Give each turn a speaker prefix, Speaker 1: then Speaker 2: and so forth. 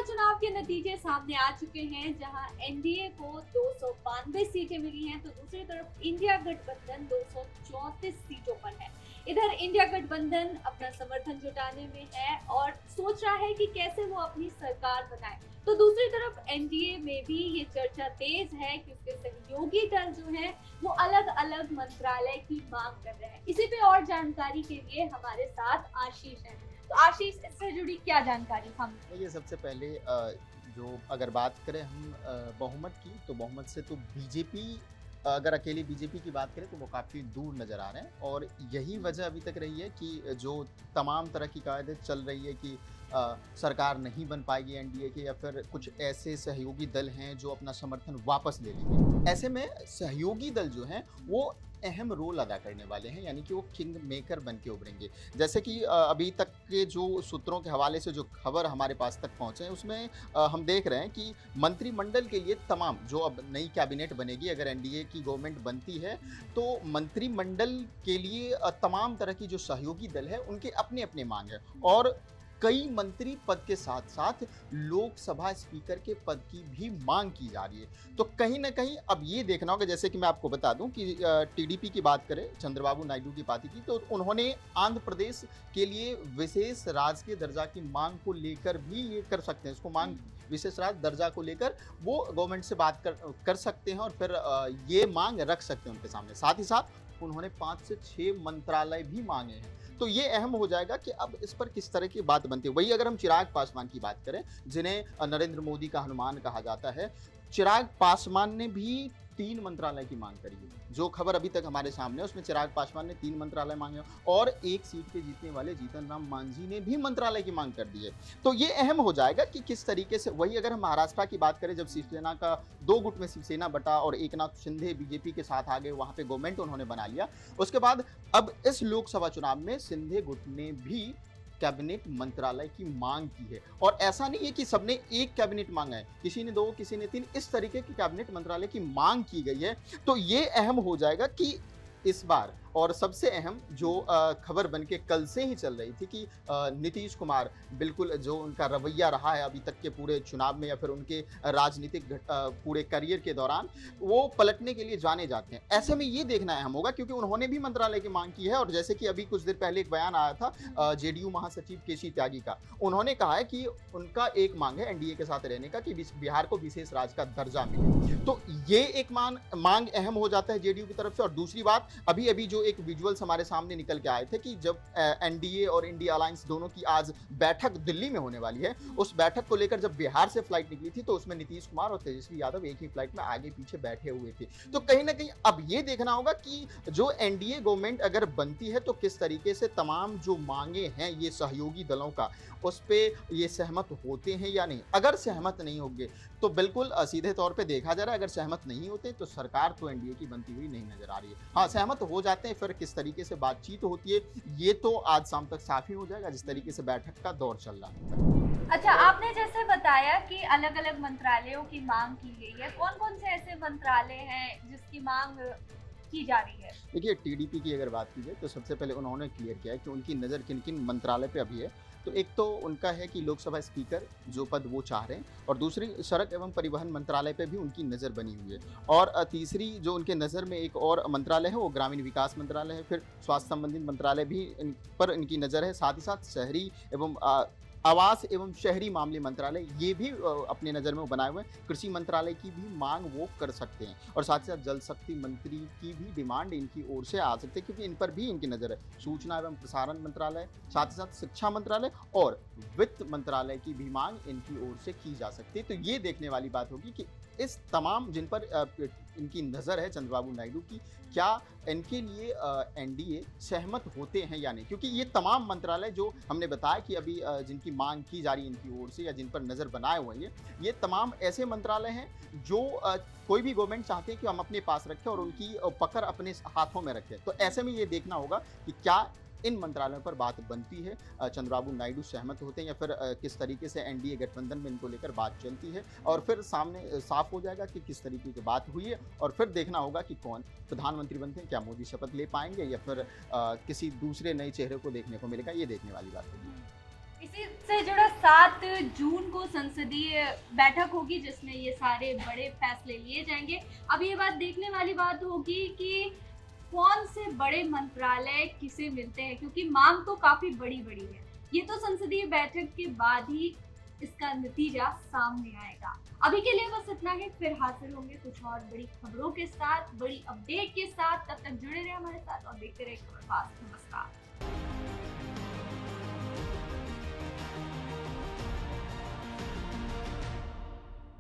Speaker 1: चुनाव के नतीजे सामने आ चुके हैं, जहां एनडीए को 292 सीटें मिली हैं, तो दूसरी तरफ इंडिया गठबंधन 234 सीटों पर है। इधर इंडिया गठबंधन अपना समर्थन जुटाने में है और सोच रहा है कि कैसे वो अपनी सरकार बनाए। तो दूसरी तरफ एनडीए में भी ये चर्चा तेज है कि उसके सहयोगी दल जो हैं, वो अलग-अलग मंत्रालय की मांग कर रहे हैं। इसी पे और जानकारी के लिए हमारे साथ आशीष हैं। तो आशीष, इससे जुड़ी क्या जानकारी हम?
Speaker 2: देखिए, सबसे पहले जो अगर बात करें हम बहुमत की, तो बहुमत से तो बीजेपी, अगर अकेली बीजेपी की बात करें तो वो काफ़ी दूर नज़र आ रहे हैं और यही वजह अभी तक रही है कि जो तमाम तरह की कायदे चल रही है कि सरकार नहीं बन पाएगी एनडीए की, या फिर कुछ ऐसे सहयोगी दल हैं जो अपना समर्थन वापस ले लेंगे। ऐसे में सहयोगी दल जो हैं वो अहम रोल अदा करने वाले हैं, यानी कि वो किंग मेकर बन के उभरेंगे। जैसे कि अभी तक के जो सूत्रों के हवाले से जो खबर हमारे पास तक पहुँचे हैं, उसमें हम देख रहे हैं कि मंत्रिमंडल के लिए तमाम जो अब नई कैबिनेट बनेगी, अगर एनडीए की गवर्नमेंट बनती है, तो मंत्रिमंडल के लिए तमाम तरह की जो सहयोगी दल है, उनके अपने-अपने मांग है और कई मंत्री पद के साथ-साथ लोकसभा स्पीकर के पद की भी माँग की जा रही है। तो कहीं न कहीं अब ये देखना होगा, जैसे कि मैं आपको बता दूँ कि टीडीपी की बात करें, चंद्रबाबू नायडू की पार्टी की, तो उन्होंने आंध्र प्रदेश के लिए विशेष राजकीय दर्जा की माँग को लेकर भी ये कर सकते हैं। इसको माँग विशेष राज्य दर्जा को लेकर वो गवर्नमेंट से बात कर सकते हैं और फिर ये माँग रख सकते हैं उनके सामने। साथ ही साथ उन्होंने 5 से 6 मंत्रालय भी माँगे हैं। तो ये अहम हो जाएगा कि अब इस पर किस तरह की बात बनती है। वहीं अगर हम चिराग पासवान की बात करें, जिन्हें नरेंद्र मोदी का हनुमान कहा जाता है, चिराग पासवान ने भी 3 मंत्रालय की माँग करी है। जो खबर अभी तक हमारे सामने है, उसमें चिराग पासवान ने 3 मंत्रालय माँगे और 1 सीट पे जीतने वाले जीतन राम मांझी ने भी मंत्रालय की माँग कर दी है। तो ये अहम हो जाएगा कि किस तरीके से। वहीं अगर हम महाराष्ट्र की बात करें, जब शिवसेना का 2 गुट में शिवसेना बटा और एकनाथ शिंदे बीजेपी के साथ आ गए, वहाँ पे गवर्नमेंट उन्होंने बना लिया। उसके बाद अब इस लोकसभा चुनाव में शिंदे गुट ने भी कैबिनेट मंत्रालय की मांग की है और ऐसा नहीं है कि सबने एक कैबिनेट मांगा है, किसी ने 2, किसी ने 3, इस तरीके की कैबिनेट मंत्रालय की मांग की गई है। तो ये अहम हो जाएगा कि इस बार, और सबसे अहम जो खबर बन के कल से ही चल रही थी कि नीतीश कुमार, बिल्कुल जो उनका रवैया रहा है अभी तक के पूरे चुनाव में या फिर उनके राजनीतिक पूरे करियर के दौरान, वो पलटने के लिए जाने जाते हैं। ऐसे में ये देखना अहम होगा क्योंकि उन्होंने भी मंत्रालय की मांग की है और जैसे कि अभी कुछ देर पहले एक बयान आया था जेडीयू महासचिव केसी त्यागी का, उन्होंने कहा है कि उनका एक मांग है एनडीए के साथ रहने का कि बिहार को विशेष राज्य का दर्जा मिले। तो ये एक मांग अहम हो जाता है जेडीयू की तरफ से। और दूसरी बात, अभी जो एक विजुअल्स हमारे सामने निकल के आए थे कि जब एनडीए और इंडिया अलायंस दोनों की आज बैठक दिल्ली में होने वाली है, उस बैठक को लेकर जब बिहार से फ्लाइट निकली थी तो उसमें नीतीश कुमार और तेजस्वी यादव एक ही फ्लाइट में आगे पीछे बैठे हुए थे। तो कहीं ना कहीं अब ये देखना होगा कि जो एनडीए गवर्नमेंट अगर बनती है तो किस तरीके से तमाम जो मांगे हैं ये सहयोगी दलों का, उस पर ये सहमत होते हैं या नहीं। अगर सहमत नहीं होंगे तो बिल्कुल सीधे तौर पे देखा जा रहा है, अगर सहमत नहीं होते तो सरकार तो एनडीए की बनती हुई नहीं नजर आ रही है। हाँ, सहमत हो जाते हैं, फिर किस तरीके से बातचीत होती है ये तो आज शाम तक साफ ही हो जाएगा, जिस तरीके से बैठक का दौर चल रहा है।
Speaker 1: अच्छा, आपने जैसे बताया कि अलग-अलग मंत्रालयों की मांग की गई है। कौन-कौन से ऐसे मंत्रालय हैं जिसकी मांग की जा रही है?
Speaker 2: देखिए, टीडीपी की अगर बात की जाए तो सबसे पहले उन्होंने क्लियर किया है कि उनकी नज़र किन-किन मंत्रालय पे अभी है। तो एक तो उनका है कि लोकसभा स्पीकर जो पद वो चाह रहे हैं, और दूसरी सड़क एवं परिवहन मंत्रालय पे भी उनकी नज़र बनी हुई है। और तीसरी जो उनके नज़र में एक और मंत्रालय है वो ग्रामीण विकास मंत्रालय है। फिर स्वास्थ्य संबंधित मंत्रालय भी इन पर इनकी नज़र है। साथ ही साथ शहरी एवं आवास एवं शहरी मामले मंत्रालय, ये भी अपने नज़र में बनाए हुए हैं। कृषि मंत्रालय की भी मांग वो कर सकते हैं और साथ ही साथ जल शक्ति मंत्री की भी डिमांड इनकी ओर से आ सकती है क्योंकि इन पर भी इनकी नज़र है। सूचना एवं प्रसारण मंत्रालय, साथ ही साथ शिक्षा मंत्रालय और वित्त मंत्रालय की भी मांग इनकी ओर से की जा सकती है। तो ये देखने वाली बात होगी कि इस तमाम जिन पर इनकी नज़र है चंद्रबाबू नायडू की, क्या इनके लिए एनडीए सहमत होते हैं या नहीं। क्योंकि ये तमाम मंत्रालय जो हमने बताया कि अभी जिनकी मांग की जा रही है इनकी ओर से या जिन पर नज़र बनाए हुए हैं, ये तमाम ऐसे मंत्रालय हैं जो कोई भी गवर्नमेंट चाहते हैं कि हम अपने पास रखें और उनकी पकड़ अपने हाथों में रखें। तो ऐसे में ये देखना होगा कि क्या इन मंत्रालयों पर बात बनती है, चंद्रबाबू नायडू सहमत होते हैं या फिर किस तरीके से एनडीए गठबंधन में इनको लेकर बात चलती है, और फिर सामने साफ हो जाएगा कि किस तरीके की बात हुई है। और फिर देखना होगा कि कौन प्रधानमंत्री बनते हैं, क्या मोदी शपथ ले पाएंगे या फिर किसी दूसरे नए चेहरे को देखने को मिलेगा, ये देखने वाली बात होगी।
Speaker 1: इसी से जुड़ा 7 जून को संसदीय बैठक होगी जिसमें ये सारे बड़े फैसले लिए जाएंगे। अब ये बात देखने वाली बात होगी कि कौन से बड़े मंत्रालय किसे मिलते हैं, क्योंकि मांग तो काफी बड़ी बड़ी है। ये तो संसदीय बैठक के बाद ही इसका नतीजा सामने आएगा। अभी के लिए बस इतना ही, फिर हाजिर होंगे कुछ और बड़ी खबरों के साथ, बड़ी अपडेट के साथ। तब तक जुड़े रहे हमारे साथ और देखते रहे खबर फास्ट। नमस्कार।